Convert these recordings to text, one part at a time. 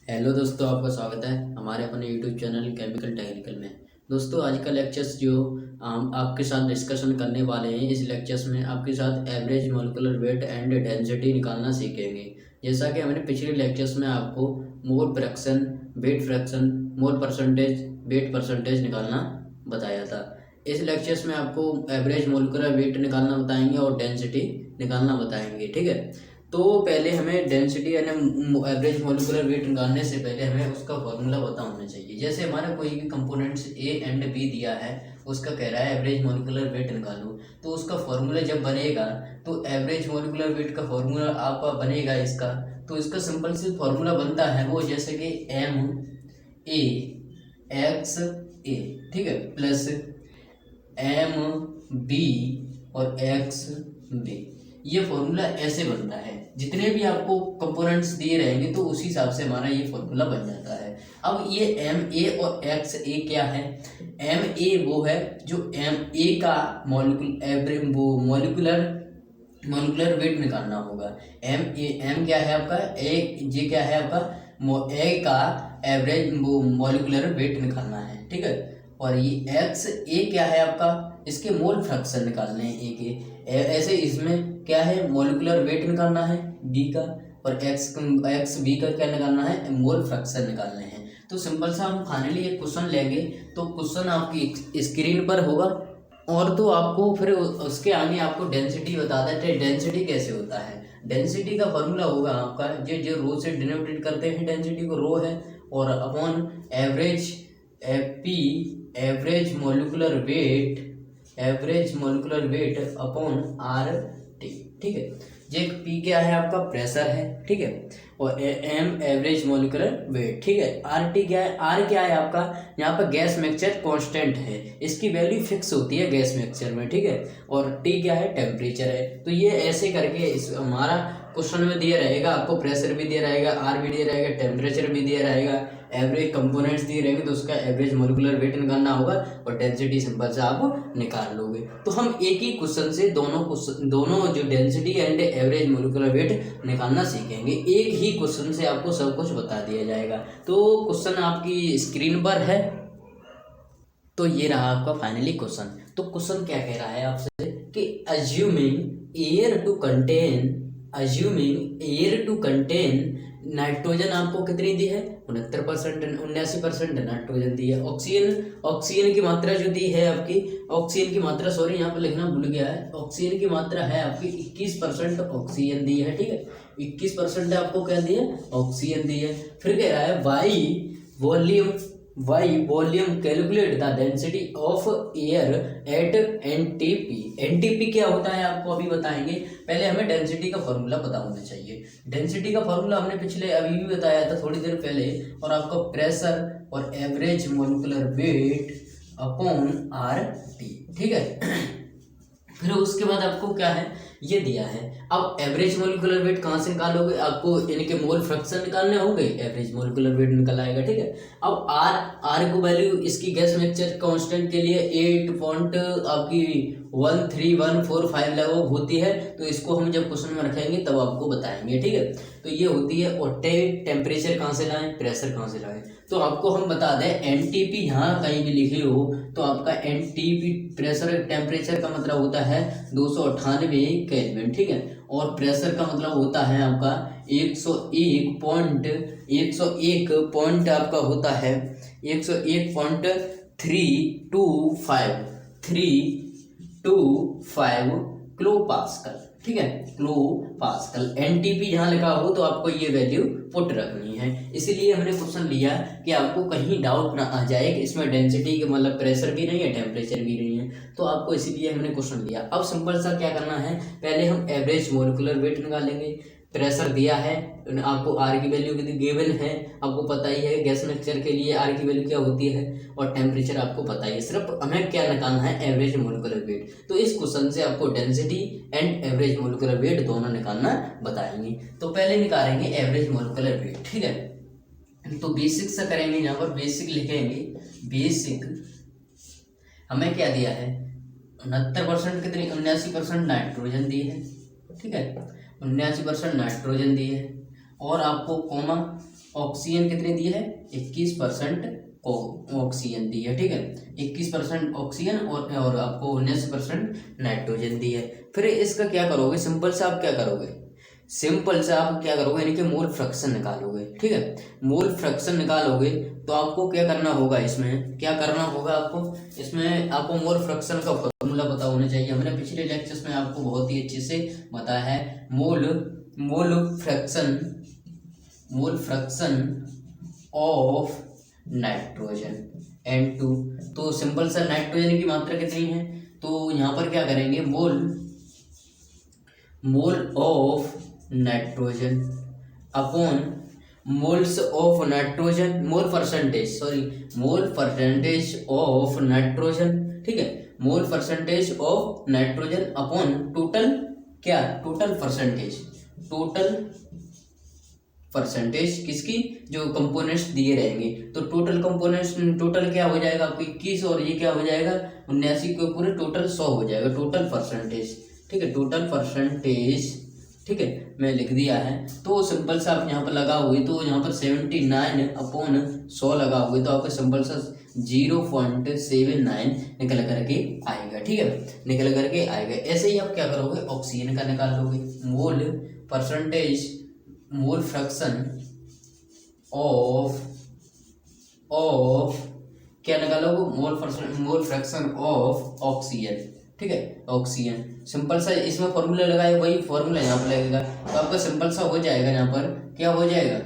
Hello दोस्तों, आपका स्वागत है हमारे अपने यूट्यूब चैनल केमिकल टेक्निकल में। दोस्तों, आज का लेक्चर्स जो हम आपके साथ डिस्कशन करने वाले हैं, इस लेक्चर्स में आपके साथ average molecular weight and density निकालना सीखेंगे। जैसा कि हमने पिछले लेक्चर्स में आपको मोल फ्रैक्शन, वेट फ्रैक्शन, मोल परसेंटेज, वेट परसेंटेज निकालना बताया था। इस लेक्चर्स में आपको एवरेज मोलिकुलर वेट निकालना बताएंगे और डेंसिटी निकालना बताएंगे। ठीक है, तो पहले हमें डेंसिटी यानी एवरेज मोलिकुलर वेट निकालने से पहले हमें उसका फॉर्मूला पता होना चाहिए। जैसे हमारा कोई भी कंपोनेंट्स ए एंड बी दिया है, उसका कह रहा है एवरेज मोलिकुलर वेट निकालो, तो उसका फॉर्मूला जब बनेगा तो एवरेज मोलिकुलर वेट का फॉर्मूला आपका बनेगा इसका। तो इसका सिंपल से फॉर्मूला बनता है वो, जैसे कि एम ए एक्स ए, ठीक है, प्लस एम बी और एक्स बी। ये फॉर्मूला ऐसे बनता है। जितने भी आपको कंपोनेंट्स दिए रहेंगे तो उसी हिसाब से हमारा ये फॉर्मूला बन जाता है। अब ये एम ए और एक्स ए क्या है? एम ए वो है जो एम ए का मोलिकुलर वेट निकालना होगा। एम क्या है आपका? जे क्या है आपका? ए का एवरेज मोलिकुलर वेट निकालना है, ठीक है। और ये एक्स ए क्या है आपका? इसके मोल फ्रैक्शन निकालने हैं ए के। ऐसे इसमें क्या है? मोलिकुलर वेट निकालना है बी का, और एक्स बी का क्या निकालना है? मोल फ्रैक्शन निकालने हैं। तो सिंपल सा हम फाइनली एक क्वेश्चन लेंगे, तो क्वेश्चन आपकी स्क्रीन पर होगा, और तो आपको फिर उसके आगे आपको डेंसिटी बता देते हैं। डेंसिटी कैसे होता है? डेंसिटी का फॉर्मूला होगा आपका, जो रो से डिनोटेट करते हैं डेंसिटी को, रो है, और upon average P average molecular weight upon R T, ठीक है। जे पी क्या है आपका? प्रेशर है, ठीक है, और एम एवरेज मोलिकुलर वेट, ठीक है। आर टी क्या है? आर क्या है आपका? यहाँ पर गैस मिक्सचर कांस्टेंट है, इसकी वैल्यू फिक्स होती है गैस मिक्सचर में, ठीक है। और टी क्या है? टेम्परेचर है। तो ये ऐसे करके इस हमारा क्वेश्चन में दिया रहेगा, आपको प्रेशर भी दिया रहेगा, आर भी दिया रहेगा, टेम्परेचर भी दिया रहेगा, एवरेज कंपोनेंट्स दिए रहेंगे, तो उसका एवरेज मोलिकुलर वेट निकालना होगा, और डेंसिटी सिंपल से आप निकाल लोगे। तो हम एक ही क्वेश्चन से दोनों जो density and average molecular weight निकालना सीखेंगे। एक ही क्वेश्चन से आपको सब कुछ बता दिया जाएगा। तो क्वेश्चन आपकी स्क्रीन पर है, तो ये रहा आपका फाइनली क्वेश्चन। तो क्वेश्चन क्या कह रहा है आपसे कि assuming air to contain nitrogen आपको कितनी दी है? 69%, 79% नाइट्रोजन दी है। ऑक्सीजन की मात्रा जो दी है आपकी, ऑक्सीजन की मात्रा, सॉरी यहाँ पर लिखना भूल गया है, ऑक्सीजन की मात्रा है आपकी 21% ऑक्सीजन दी है, ठीक है। 21% आपको क्या दी है? ऑक्सीजन दी है। फिर कह रहा है volume calculate the density of air at NTP. NTP क्या होता है आपको अभी बताएंगे। पहले हमें डेंसिटी का फॉर्मूला पता होना चाहिए। डेंसिटी का फॉर्मूला हमने पिछले अभी भी बताया था थोड़ी देर पहले, और आपका प्रेशर और average molecular weight upon R T, ठीक है। फिर उसके बाद आपको क्या है? ये दिया है। अब एवरेज मोलिकुलर वेट कहाँ से निकालोगे? आपको इनके मोल फ्रैक्शन निकालने होंगे, एवरेज मोलिकुलर वेट निकल आएगा, ठीक है। अब आर को वैल्यू इसकी गैस मिक्सचर कांस्टेंट के लिए 8 पॉइंट आपकी 13145 लगभग होती है। तो इसको हम जब क्वेश्चन में रखेंगे तब आपको बताएंगे, ठीक है। तो ये होती है। और टेम्परेचर कहाँ से लाएं? प्रेशर कहाँ से लाएं? तो आपको हम बता दें, एनटीपी यहाँ कहीं भी लिखे हो तो आपका एनटीपी प्रेशर टेम्परेचर का मतलब होता है 298 केल्विन, ठीक है। और प्रेशर का मतलब होता है आपका 101 आपका होता है 101.325 किलो पास्कल, ठीक है, किलो पास्कल। एनटीपी जहाँ लिखा हो तो आपको ये वैल्यू पुट रखनी है। इसीलिए हमने क्वेश्चन लिया कि आपको कहीं डाउट ना आ जाए कि इसमें डेंसिटी के मतलब प्रेशर भी नहीं है, टेम्परेचर भी नहीं है, तो आपको इसीलिए हमने क्वेश्चन लिया। अब सिंपल सा क्या करना है, पहले हम एवरेज मोलिकुलर वेट निकालेंगे। प्रेशर दिया है आपको, आर की वैल्यू गिवन है, आपको पता ही है गैस मिक्सचर के लिए आर की वैल्यू क्या होती है, और टेम्परेचर आपको पता ही है। सिर्फ हमें क्या निकालना है? Average molecular weight. तो इस क्वेश्चन से आपको density and average molecular weight दोनों निकालना बताएंगे। तो पहले निकालेंगे एवरेज मोलिकुलर वेट, ठीक है। तो बेसिक से करेंगे, यहाँ पर बेसिक लिखेंगे। बेसिक हमें क्या दिया है? 69% कितनी? 79% नाइट्रोजन दी है, ठीक है। 79% नाइट्रोजन दी है, और आपको कॉमा, ऑक्सीजन कितने दिए है, 21% ऑक्सीजन दी है, ठीक है, 21% ऑक्सीजन और आपको 19% नाइट्रोजन दी है। फिर इसका क्या करोगे, सिंपल से आप क्या करोगे, सिंपल से आप क्या करोगे, यानी कि मोल फ्रैक्शन निकालोगे, ठीक है। मोल फ्रैक्शन निकालोगे तो आपको क्या करना होगा, इसमें क्या करना होगा आपको, इसमें आपको मोल फ्रैक्शन का फॉर्मूला पता होना चाहिए। हमने पिछले लेक्चर्स में आपको बहुत ही अच्छे से बताया है mole fraction of nitrogen N2। तो सिंपल सा नाइट्रोजन की मात्रा कितनी है, तो यहाँ पर क्या करेंगे, mole of nitrogen upon moles of nitrogen, mole percentage of nitrogen, ठीक है, mole percentage of nitrogen upon total क्या, टोटल परसेंटेज किसकी, जो कंपोनेंट्स दिए रहेंगे। तो टोटल कंपोनेंट्स, टोटल क्या हो जाएगा आपको 21 और ये क्या हो जाएगा 79 के पूरे टोटल 100 हो जाएगा, टोटल परसेंटेज, ठीक है, टोटल परसेंटेज, ठीक है, मैं लिख दिया है। तो सिंपल सा आप यहाँ पर लगाओगे तो यहाँ पर 79/100 लगाओगे तो आपका सिंपल सा 0.79 निकल करके आएगा, ठीक है, निकल करके आएगा। ऐसे ही आप क्या करोगे, ऑक्सीजन का निकालोगे, मोल फ्रैक्शन ऑफ क्या निकालोगे, मोल फ्रैक्शन ऑफ ऑक्सीजन, ठीक है, ऑक्सीजन। सिंपल सा इसमें फॉर्मूला लगाए, वही फॉर्मूला यहाँ पर लगेगा तो आपका सिंपल सा हो जाएगा। यहाँ पर क्या हो जाएगा,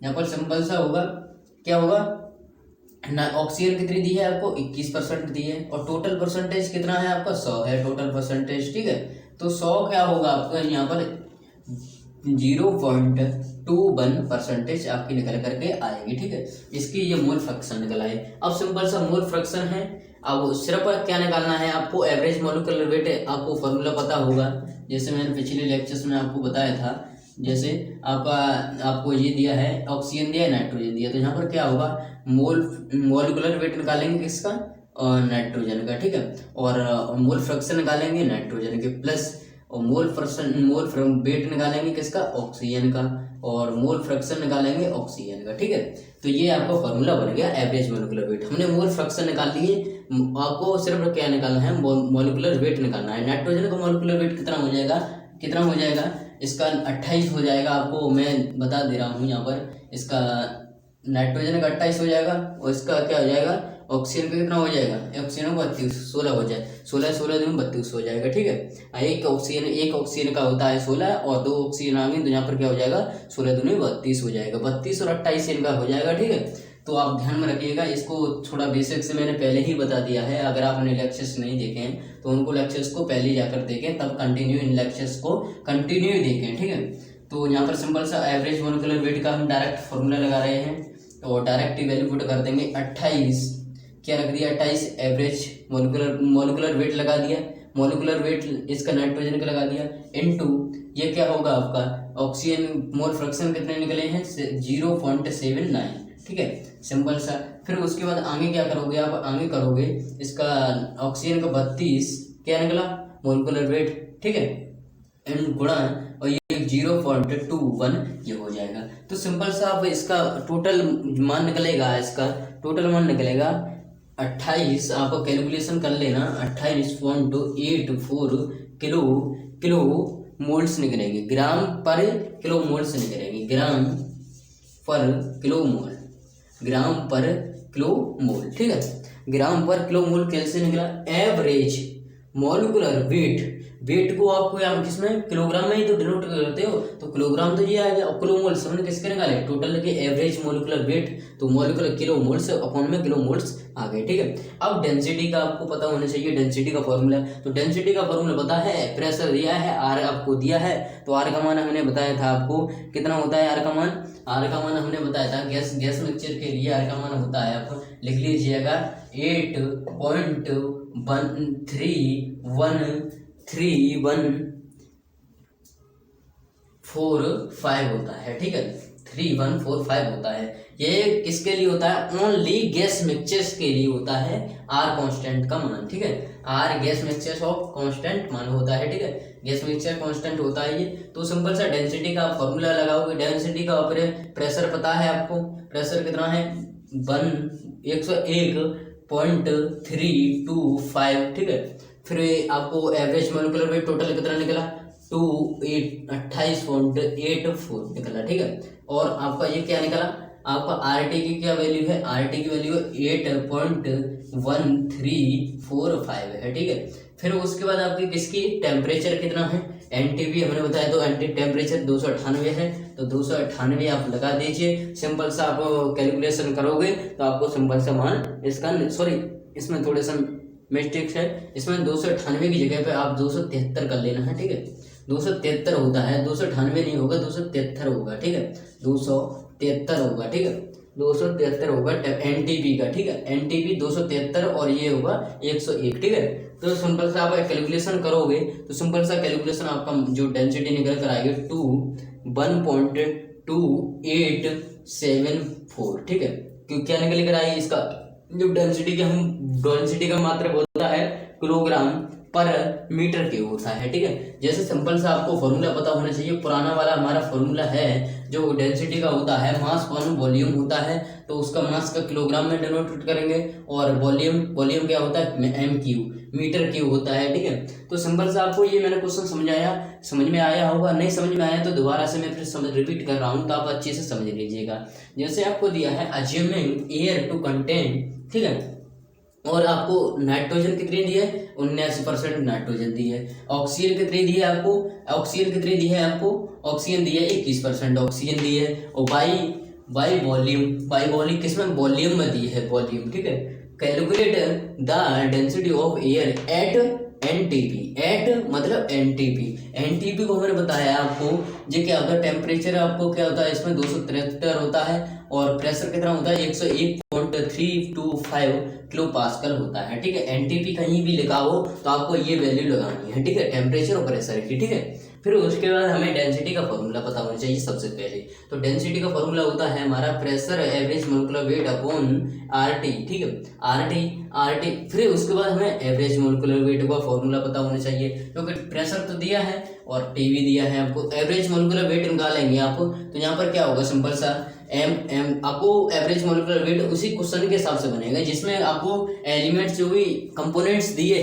यहाँ पर सिंपल सा होगा, क्या होगा ना, ऑक्सीजन कितनी दी है आपको 21% दी है और टोटल परसेंटेज कितना है आपका 100 है टोटल परसेंटेज, ठीक है। तो 100 क्या होगा आपका यहाँ पर 0.21% आपकी निकल करके आएगी, ठीक है। इसकी ये मोल फ्रैक्शन निकल आए। अब सिंपल सा मोल फ्रैक्शन है, अब सिर्फ क्या निकालना है आपको, एवरेज मॉलिक्यूलर वेट आपको फॉर्मूला पता होगा, जैसे मैंने पिछले लेक्चर्स में आपको बताया था। जैसे आपको ये दिया है, ऑक्सीजन दिया है, नाइट्रोजन दिया, तो यहाँ पर क्या होगा, मॉलिक्यूलर वेट निकालेंगे किसका, नाइट्रोजन का, ठीक है, और मोल फ्रैक्शन निकालेंगे नाइट्रोजन के, प्लस और मोल वेट निकालेंगे किसका, ऑक्सीजन का, और मोल फ्रैक्शन निकालेंगे ऑक्सीजन का, ठीक है। तो ये आपका फॉर्मूला बन गया एवरेज मॉलिक्यूलर वेट। हमने मोल फ्रैक्शन निकाल लिए, आपको सिर्फ क्या निकालना है, मॉलिक्यूलर वेट निकालना है। नाइट्रोजन का मॉलिक्यूलर वेट कितना हो जाएगा, इसका 28 हो जाएगा। आपको मैं बता दे रहा हूँ यहाँ पर, इसका नाइट्रोजन का 28 हो जाएगा और इसका क्या हो जाएगा, ऑक्सीजन का कितना हो जाएगा, ऑक्सीजन का 16 हो जाए, 16 दूनी 32 हो जाएगा, ठीक है। एक ऑक्सीजन का होता है 16 और 2 ऑक्सीजन आ गई तो यहाँ पर क्या हो जाएगा 16 दूनी 32 हो जाएगा, 32 और 28 इनका हो जाएगा, ठीक है। तो आप ध्यान में रखिएगा, इसको थोड़ा बेसिक से मैंने पहले ही बता दिया है। अगर आपने लेक्चर्स नहीं देखे हैं तो उनको लेक्चर्स को पहले जाकर देखें, तब कंटिन्यू इन लेक्चर्स को कंटिन्यू देखें, ठीक है। तो यहाँ पर सिंपल सा एवरेज मॉलिक्यूलर वेट का हम डायरेक्ट फॉर्मूला लगा रहे हैं, तो डायरेक्ट वैल्यू पुट कर देंगे 28, क्या रख दिया 28 एवरेज मॉलिक्यूलर वेट लगा दिया, मॉलिक्यूलर वेट इसका नाइट्रोजन का लगा दिया, इनटू ये क्या होगा आपका ऑक्सीजन, मोल फ्रैक्शन कितने निकले हैं 0.79, ठीक है, सिंपल सा। फिर उसके बाद आगे क्या करोगे आप, आगे करोगे इसका ऑक्सीजन का 32 क्या निकला मॉलिक्यूलर वेट, ठीक है, एंड गुणा और ये 0.21 ये हो जाएगा। तो सिंपल सा आप इसका टोटल मान निकलेगा, इसका टोटल मान निकलेगा 28, आपको कैलकुलेशन कर लेना, 28.84 किलो मोल्स निकलेंगे, ग्राम पर किलो मोल्स निकलेंगे, ग्राम पर किलो मोल, ठीक है, ग्राम पर किलो मोल कैसे निकला, एवरेज मॉलिक्यूलर वेट को आपको यहाँ किसमें किलोग्राम में ही तो डिनोट करते हो, तो किलोग्राम तो ये आ गया, और किलो मोल्स हमने किसके निकाले, टोटल के एवरेज मॉलिक्यूलर वेट, तो मॉलिक्यूलर किलो मोल्स अपॉन में किलो मोल्स आ गए, ठीक है। अब डेंसिटी का आपको पता होना चाहिए, डेंसिटी का फॉर्मूला, तो डेंसिटी का फॉर्मूला पता है, प्रेशर दिया है, आर आपको दिया है, तो आर का मान हमने बताया था आपको कितना होता है, आर का मान हमने बताया था, गैस मिक्सचर के लिए आर का मान होता है, आप लिख लीजिएगा 8.3145 होता है, ठीक है, 3145 होता है। ये किसके लिए होता है? ओनली गैस मिक्सचर्स के लिए होता है आर कांस्टेंट का मान, ठीक है। R gas mixtures of constant मान होता है, ठीक है। गैस मिक्सचर कांस्टेंट होता है ये। तो सिंपल सा डेंसिटी का फॉर्मूला लगाओगे। डेंसिटी का प्रेशर पता है आपको, प्रेशर कितना है? 101.325, ठीक है। फिर आपको एवरेज मोलिकुलर वेट टोटल कितना निकला? 28.84 निकला, ठीक है। और आपका ये क्या निकला? आपका आरटी की क्या वैल्यू है? आरटी की वैल्यू 8.1345 है, ठीक है। फिर उसके बाद आपकी किसकी टेम्परेचर कितना है? एनटीपी हमने बताया, तो एंटी टेम्परेचर 298 है, तो 298 आप लगा दीजिए। सिंपल सा आप कैलकुलेशन करोगे तो आपको सिंपल सा मान इसका, सॉरी इसमें थोड़े सा मिस्टेक्स है। इसमें 298 की जगह पे आप 273 कर लेना है, ठीक है। 273 होता है, 298 नहीं होगा, 273 होगा, ठीक है। 273 होगा, ठीक है। 273 होगा एनटीपी का, ठीक है। एनटीपी 273 और ये होगा 101, ठीक है। तो सिंपल सा आप कैलकुलेशन करोगे तो सिंपल सा कैलकुलेशन आपका जो डेंसिटी निकल कर आएगी 1.2874, ठीक है। क्यों क्या निकल कर आएगी? इसका जो डेंसिटी का मात्रा होता है किलोग्राम पर मीटर क्यूब होता है, ठीक है। जैसे सिंपल सा आपको फॉर्मूला पता होना चाहिए। पुराना वाला हमारा फॉर्मूला है जो डेंसिटी का होता है, मास अपॉन वॉल्यूम होता है, तो उसका मास का किलोग्राम में डिनोट करेंगे, और वॉल्यूम क्या होता है? एम क्यूब, मीटर क्यूब होता है, ठीक है। तो सिंपल सा आपको ये मैंने क्वेश्चन समझ में आया होगा। नहीं समझ में आया तो दोबारा से मैं फिर रिपीट कर रहा हूँ, तो आप अच्छे से समझ लीजिएगा। जैसे आपको दिया है अज्यूमिंग एयर टू कंटेन, ठीक है, और आपको नाइट्रोजन कितनी दी है? 79% नाइट्रोजन दी है। ऑक्सीजन कितनी दी है आपको? ऑक्सीजन दी है 21% ऑक्सीजन दी है। और बाई वॉल्यूम किसमें? वॉल्यूम में दी है, वॉल्यूम, ठीक है। Calculate the density of air at NTP. At मतलब एनटीपी को मैंने बताया आपको, ये क्या होता है? टेम्परेचर आपको क्या होता है? इसमें 273 होता है, और प्रेशर कितना होता है? 101.325 किलो पास्कल होता है, ठीक है। एनटीपी कहीं भी लिखा हो तो आपको ये वैल्यू लगानी है, ठीक है, टेम्परेचर और प्रेशर की, ठीक है। फिर उसके बाद हमें डेंसिटी का फॉर्मूला पता होना चाहिए सबसे पहले। तो डेंसिटी का फॉर्मूला होता है हमारा pressure average molecular weight upon RT, ठीक है। आरटी फिर उसके बाद हमें एवरेज मोलिकुलर वेट का फॉर्मूला पता होना चाहिए, क्योंकि प्रेशर तो दिया है और टीवी दिया है आपको। एवरेज मोलिकुलर वेट निकालेंगे आप, तो यहाँ पर क्या होगा? सिंपल सा आपको एवरेज मोलिकुलर वेट उसी क्वेश्चन के हिसाब से बनेगा जिसमें आपको एलिमेंट्स जो भी कंपोनेंट्स दिए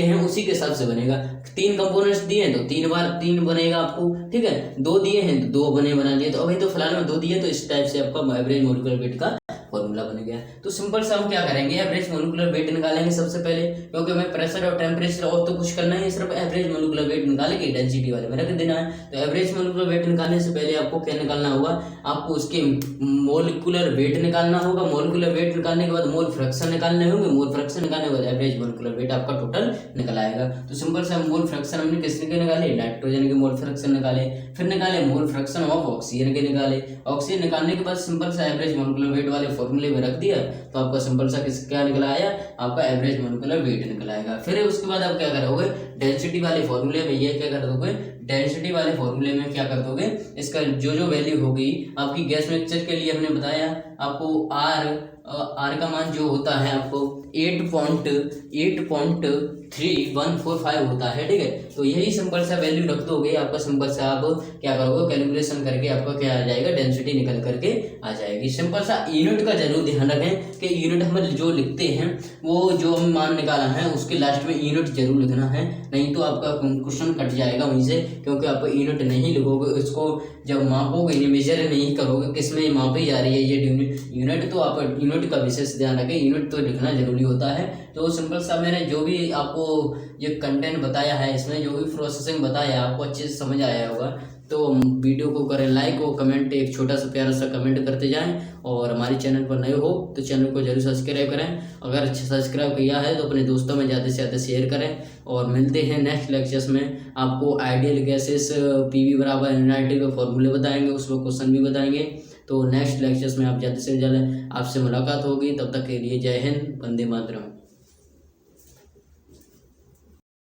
हैं उसी के हिसाब से बनेगा। 3 कंपोनेंट्स दिए हैं तो 3 बार 3 बनेगा आपको, ठीक है। 2 दिए हैं तो 2 बना दिए, तो अभी तो फिलहाल में 2 दिए, तो इस टाइप से आपका एवरेज मोलिकुलर वेट का फॉर्मूला बन गया। तो सिंपल सा हम क्या करेंगे? एवरेज मोलिकुलर वेट निकालेंगे सबसे पहले, क्योंकि हमें प्रेशर और टेम्परेचर और तो कुछ करना है, सिर्फ एवरेज मोलिकुलर वेट निकालेंगे, डेंसिटी वाले में रख देना है। तो एवरेज मोलिकुलर वेट निकालने से पहले आपको क्या निकालना होगा? आपको उसके मोलिकुलर वेट निकालना होगा। मोलिकुलर वेट निकालने के बाद मोल फ्रैक्शन निकालने होंगे। मोल फ्रैक्शन निकालने के बाद एवरेज मोलिकुलर वेट आपका टोटल निकल आएगा। तो सिंपल सा मोल फ्रैक्शन हमने किसके के निकाले? नाइट्रोजन के मोल फ्रैक्शन निकाले। फिर निकाले मोल फ्रैक्शन ऑफ ऑक्सीजन के निकाले। ऑक्सीजन निकालने के बाद सिंपल सा एवरेज मोलिकुलर वेट वाले फॉर्मूले में रख दिया, तो आपका सिंपल सा क्या निकल आया? आपका एवरेज मोलिकुलर वेट निकल आएगा। फिर उसके बाद आप क्या करोगे? डेंसिटी वाले फॉर्मूले में ये क्या कर दोगे? डेंसिटी वाले फॉर्मूले में क्या कर दोगे? इसका जो वैल्यू होगी आपकी गैस मिक्सचर के लिए हमने बताया आपको आर का मान जो होता है आपको 8.3145 होता है, ठीक है। तो यही सिंपल सा वैल्यू रख दोगे, आपका सिंपल सा आप क्या करोगे? कैलकुलेशन करके आपका क्या आ जाएगा? डेंसिटी निकल करके आ जाएगी। सिंपल सा यूनिट का जरूर ध्यान रखें कि यूनिट हम जो लिखते हैं वो जो हम मान निकाला है उसके लास्ट में यूनिट जरूर लिखना है, नहीं तो आपका क्वेश्चन कट जाएगा वहीं से, क्योंकि आप यूनिट नहीं लिखोगे, उसको जब मापोगे, मेजर नहीं करोगे किस में मापी जा रही है ये यूनिट, तो आप यूनिट का विशेष ध्यान रखें, यूनिट तो लिखना जरूरी होता है। तो सिंपल सा मैंने जो भी आपको ये कंटेंट बताया है, इसमें जो भी प्रोसेसिंग बताया आपको अच्छे से समझ आया होगा, तो वीडियो को करें लाइक और कमेंट, एक छोटा सा प्यारा सा कमेंट करते जाएं, और हमारे चैनल पर नए हो तो चैनल को जरूर सब्सक्राइब करें। अगर अच्छा सब्सक्राइब किया है तो अपने दोस्तों में ज़्यादा से ज़्यादा शेयर करें, और मिलते हैं नेक्स्ट लेक्चर्स में। आपको आइडियल गैसेस पीवी बराबर NIT के फॉर्मूले बताएंगे, उसमें क्वेश्चन भी बताएंगे। तो नेक्स्ट लेक्चर्स में आप ज़्यादा से ज़्यादा आपसे मुलाकात होगी। तब तक के लिए जय हिंद, वंदे मातरम।